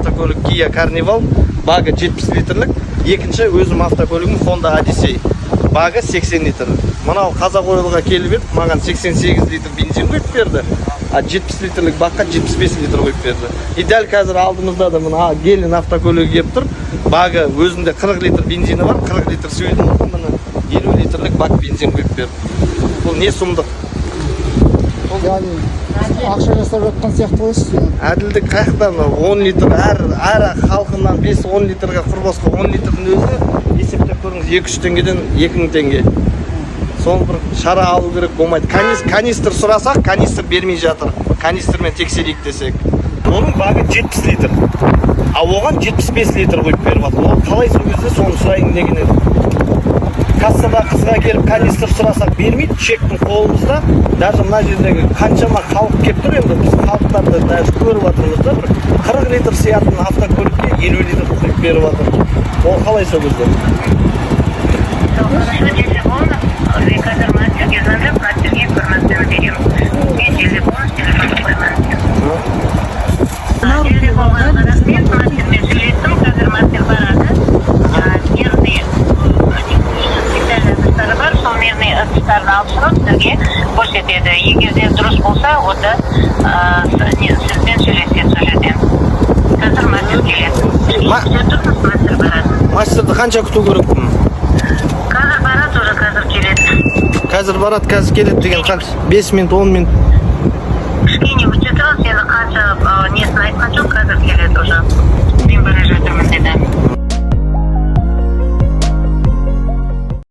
автокөлік Kia Carnival, багы 70 литрлік. Екінші өзім автокөлігім Honda Odyssey, багы 80 литр. Мынау қазақ ойлыға келіп еді, маған 88 литр бензин құйып берді, а 70 литрлік баққа 75 литр құйып берді. И дәл қазір алдымызда да мына Гелин автокөлігі келіп тұр, багы өзінде 40 литр бензині бар, 40 литр сұйытылған, мына 50 литрлік бак бензин құйып берді. Бұл не сұмдық? Яғни ақша жасап жатқан сияқты ғой сіз. Әділдік қаяқтан 10 литр әр халқынан 5-10 литрға құрбосқа 10 литрдің өзі есептеп көріңіз 2-3 теңгеден 2000 теңге. Соны бір шара алу керек болмайды. Канистр сұрасақ, канистр бермей жатыр. Канистрмен тексерейік десек. Оның багы 70 литр. А оған 75 литр құйып беріп жатыр. Ол қалай сол кезде соны сұрайын деген еді. Кассада қызға келіп канистр сұрасақ бермейді, чектің қолымызда. Даже мына жердегі қаншама халық келіп тұр, енді біз халықтарды даже көріп жатырмыз да, бір 40 литр сиятын автокөлікке 50 литр құйып беріп жатыр. Ол қалай сол кезде? Қазір мастерге звондап, мастерге информацияны беремін. Мен телефон қойман. Телефонға рахмет, мастермен сөйлестім, қазір мастер барады. Мерный специальный ыдыстары бар, сол мерный ыдыстарды алып шығып сізге көрсетеді. Егер де дұрыс болса, онда сізбен сөйлеседі сол жерден. Қазір мастер келеді. Тұрмыз, мастер барады. Мастерді қанша күту керекпін? Қазір барады, уже қазір келеді. Қазір барады, қазір келеді деген қанша? 5 минут, 10 минут. Кішкене өте тұрыңыз, енді қанша несін айтқан жоқ, қазір келеді уже. Мен бара жатырмын деді.